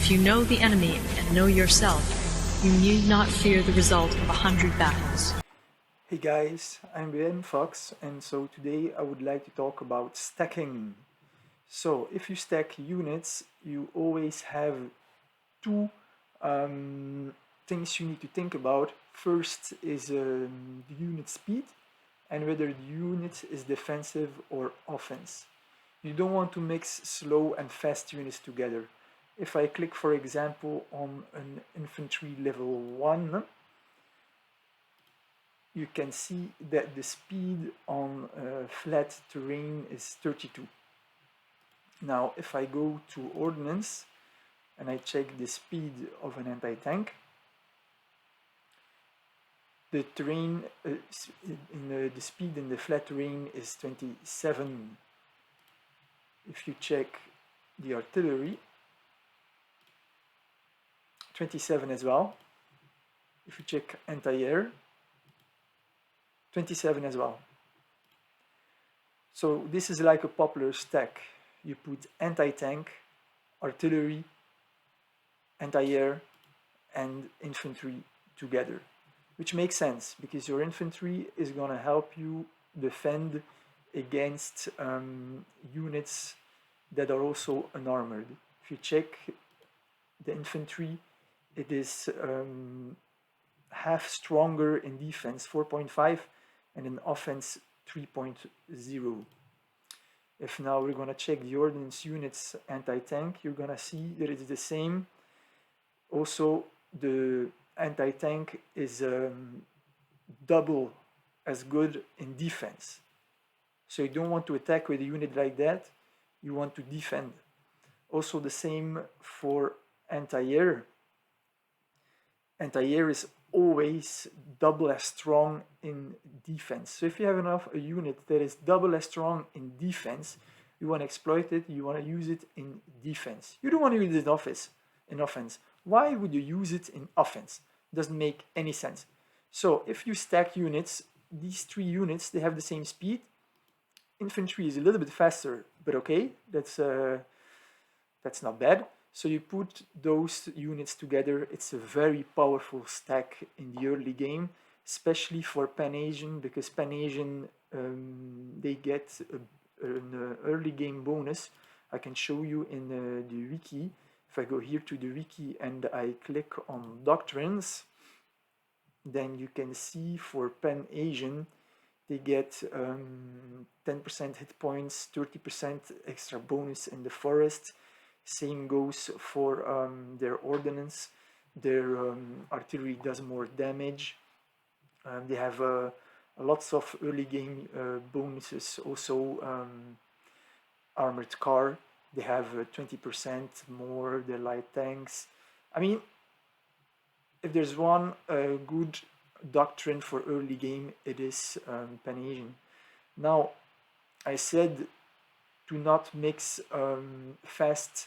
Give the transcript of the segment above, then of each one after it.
If you know the enemy and know yourself, you need not fear the result of 100 battles. Hey guys, I'm Ben Fox, and so today I would like to talk about stacking. So if you stack units, you always have two things you need to think about. First is the unit speed and whether the unit is defensive or offense. You don't want to mix slow and fast units together. If I click, for example, on an infantry level 1, you can see that the speed on flat terrain is 32. Now, if I go to ordnance and I check the speed of an anti-tank, the terrain, the speed in the flat terrain is 27. If you check the artillery, 27 as well. If you check anti-air, 27 as well. So this is like a popular stack. You put anti-tank, artillery, anti-air, and infantry together, which makes sense because your infantry is going to help you defend against units that are also unarmored. If you check the infantry, it is half stronger in defense, 4.5, and in offense, 3.0. If now we're going to check the ordnance units anti-tank, you're going to see that it's the same. Also, the anti-tank is double as good in defense. So you don't want to attack with a unit like that, you want to defend. Also the same for anti-air. Anti-air is always double as strong in defense. So if you have a unit that is double as strong in defense, you want to exploit it, you want to use it in defense. You don't want to use it in offense. Why would you use it in offense? Doesn't make any sense. So if you stack units, these three units, they have the same speed. Infantry is a little bit faster, but okay, that's not bad. So you put those units together, it's a very powerful stack in the early game, especially for Pan-Asian, because Pan-Asian, they get an early game bonus. I can show you in the wiki. If I go here to the wiki and I click on Doctrines, then you can see for Pan-Asian, they get 10% hit points, 30% extra bonus in the forest. Same goes for their ordnance. Their artillery does more damage. They have lots of early game bonuses. Also, armored car. They have 20% more. Their light tanks. I mean, if there's one good doctrine for early game, it is Pan-Asian. Now, I said to not mix fast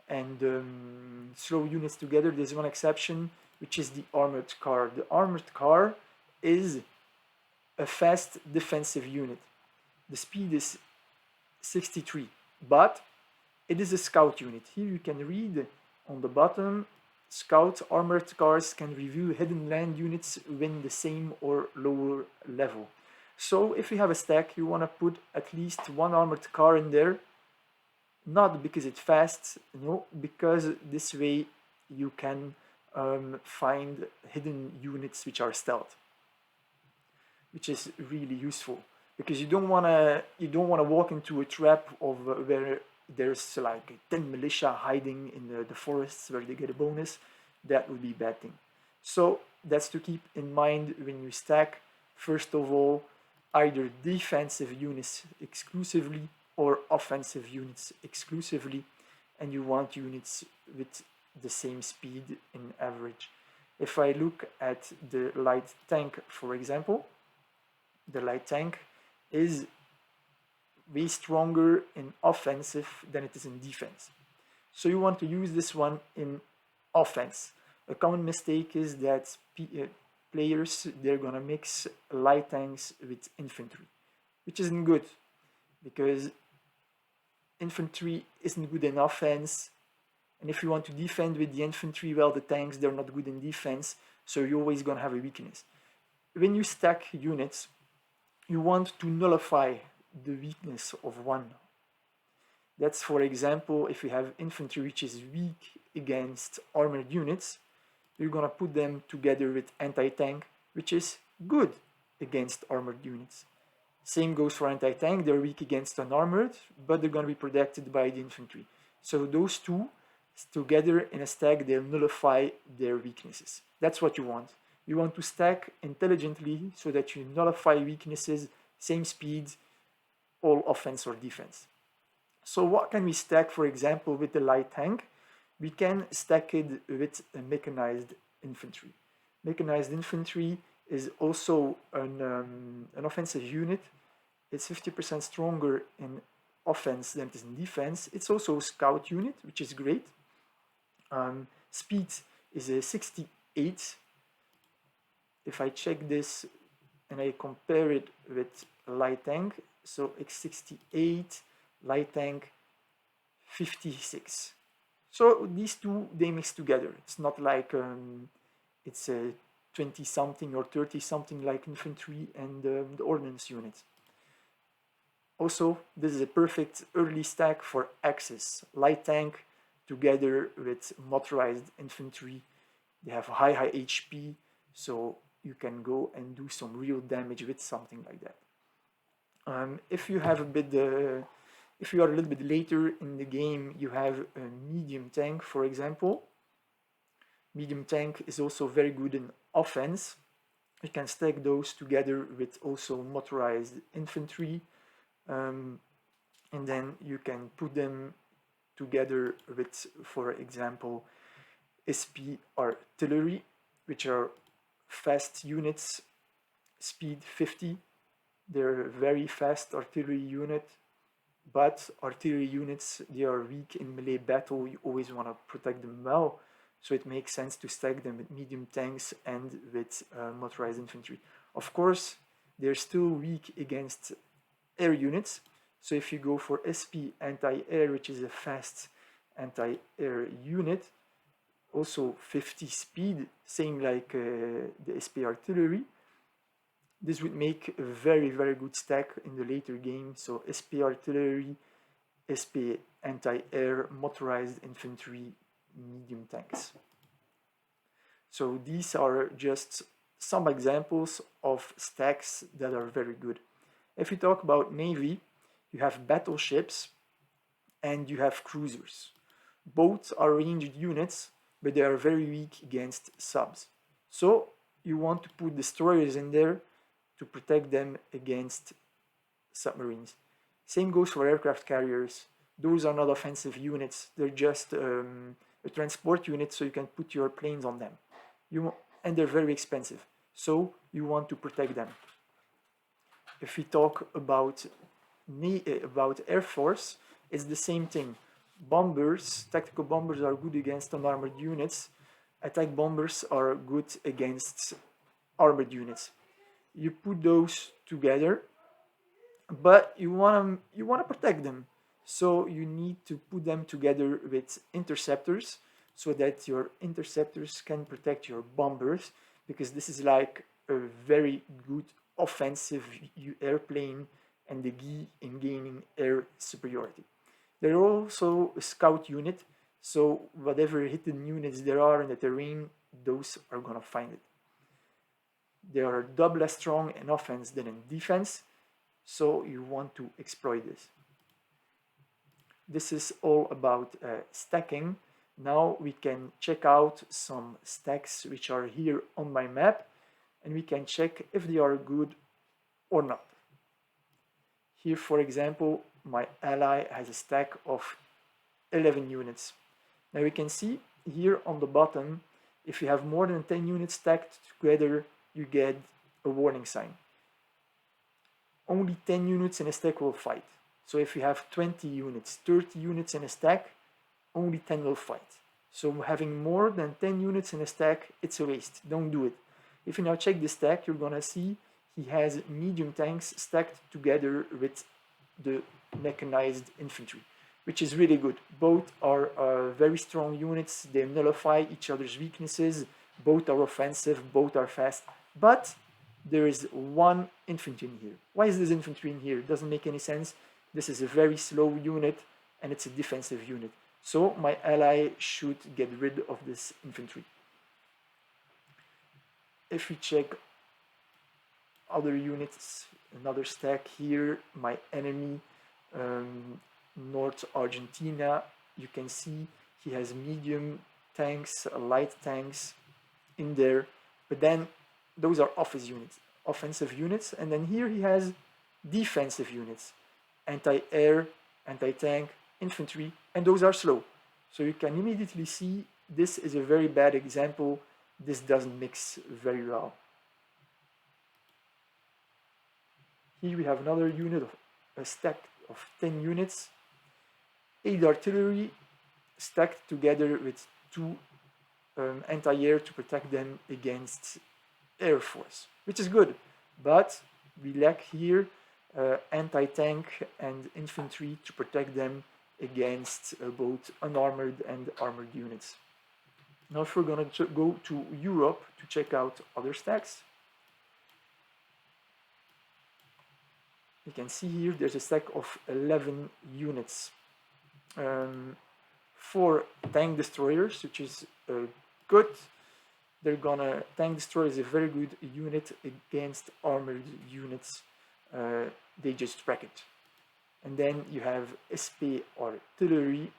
and slow units together. There's one exception, which is the armored car. The armored car is a fast defensive unit. The speed is 63, but it is a scout unit. Here you can read on the bottom, scout armored cars can reveal hidden land units when the same or lower level. So if you have a stack, you want to put at least one armored car in there, not because it's fast, no, because this way you can find hidden units which are stealth, which is really useful because you don't want to walk into a trap of where there's like 10 militia hiding in the forests where they get a bonus. That would be a bad thing. So that's to keep in mind when you stack. First of all, either defensive units exclusively or offensive units exclusively, and you want units with the same speed in average. If I look at the light tank, for example, the light tank is way stronger in offensive than it is in defense. So you want to use this one in offense. A common mistake is that players, they're gonna mix light tanks with infantry, which isn't good because infantry isn't good in offense And if you want to defend with the infantry, well, the tanks, they're not good in defense, so you're always going to have a weakness. When you stack units, you want to nullify the weakness of one. That's, for example, if you have infantry which is weak against armored units, you're going to put them together with anti-tank, which is good against armored units. Same goes for anti-tank, they're weak against unarmored, but they're going to be protected by the infantry. So those two together in a stack, they'll nullify their weaknesses. That's what you want. You want to stack intelligently so that you nullify weaknesses, same speed, all offense or defense. So what can we stack, for example, with the light tank? We can stack it with a mechanized infantry. Mechanized infantry is also an offensive unit. It's 50% stronger in offense than it is in defense. It's also a scout unit, which is great. Speed is a 68. If I check this and I compare it with a light tank, so X68, light tank 56. So these two, they mix together. It's not like it's a 20-something or 30-something like infantry and the ordnance units. Also, this is a perfect early stack for Axis. Light tank together with motorized infantry. They have high HP, so you can go and do some real damage with something like that. If you have if you are a little bit later in the game, you have a medium tank, for example. Medium tank is also very good in offense. You can stack those together with also motorized infantry, and then you can put them together with, for example, SP artillery, which are fast units, speed 50. They're a very fast artillery unit, but artillery units, they are weak in melee battle. You always want to protect them well, so it makes sense to stack them with medium tanks and with motorized infantry. Of course, they're still weak against air units, so if you go for SP anti-air, which is a fast anti-air unit, also 50 speed, same like the SP artillery, this would make a very, very good stack in the later game. So SP artillery, SP anti-air, motorized infantry, medium tanks. So these are just some examples of stacks that are very good. If you talk about Navy, you have battleships and you have cruisers. Both are ranged units, but they are very weak against subs. So you want to put destroyers in there to protect them against submarines. Same goes for aircraft carriers. Those are not offensive units. They're just a transport unit, so you can put your planes on them. And they're very expensive, so you want to protect them. If we talk about Air Force, it's the same thing. Bombers, tactical bombers are good against unarmored units. Attack bombers are good against armored units. You put those together, but you want to protect them. So you need to put them together with interceptors so that your interceptors can protect your bombers, because this is like a very good offensive airplane and the key in gaining air superiority. They're also a scout unit, so whatever hidden units there are in the terrain, those are going to find it. They are double as strong in offense than in defense, so you want to exploit this. This is all about stacking. Now we can check out some stacks which are here on my map, and we can check if they are good or not. Here, for example, my ally has a stack of 11 units. Now we can see here on the bottom, if you have more than 10 units stacked together, you get a warning sign. Only 10 units in a stack will fight. So if you have 20 units, 30 units in a stack, only 10 will fight. So having more than 10 units in a stack, it's a waste. Don't do it. If you now check the stack, you're gonna see he has medium tanks stacked together with the mechanized infantry. which is really good. Both are very strong units. They nullify each other's weaknesses. Both are offensive, both are fast. But there is one infantry in here. Why is this infantry in here? It doesn't make any sense. This is a very slow unit and it's a defensive unit. So my ally should get rid of this infantry. If we check other units, another stack here, my enemy, North Argentina, you can see he has medium tanks, light tanks in there, but then those are offensive units, and then here he has defensive units, anti-air, anti-tank, infantry, and those are slow. So you can immediately see this is a very bad example. This doesn't mix very well. Here we have another unit of a stack of 10 units, 8 artillery stacked together with 2 anti-air to protect them against air force, which is good, but we lack here anti-tank and infantry to protect them against both unarmored and armored units. Now if we're going to go to Europe to check out other stacks, you can see here there's a stack of 11 units. 4 tank destroyers, which is good. Tank destroyer is a very good unit against armored units. They just wreck it. And then you have SP artillery,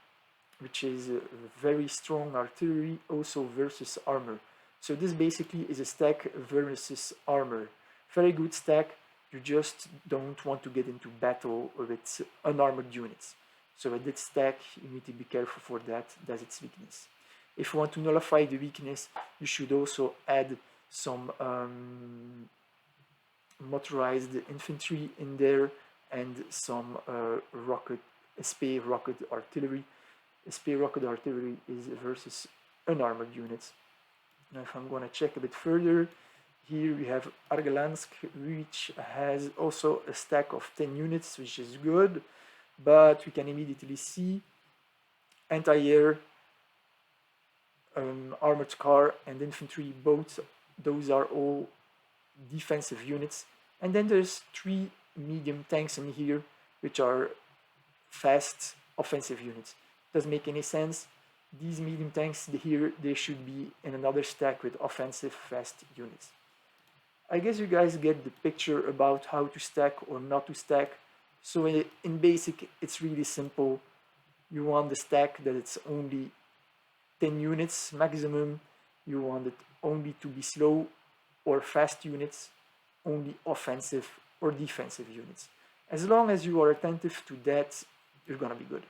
which is a very strong artillery also versus armor. So this basically is a stack versus armor. Very good stack. You just don't want to get into battle with unarmored units. So with this stack, you need to be careful for that. That's its weakness. If you want to nullify the weakness, you should also add some motorized infantry in there and some SP rocket artillery. SP rocket artillery is versus unarmored units. Now if I'm going to check a bit further, here we have Argelansk, which has also a stack of 10 units, which is good, but we can immediately see anti-air, armored car and infantry, both those are all defensive units. And then there's 3 medium tanks in here, which are fast offensive units. Doesn't make any sense. These medium tanks here, they should be in another stack with offensive fast units. I guess you guys get the picture about how to stack or not to stack. So in basic, it's really simple. You want the stack that it's only 10 units maximum. You want it only to be slow or fast units, only offensive or defensive units. As long as you are attentive to that, you're gonna be good.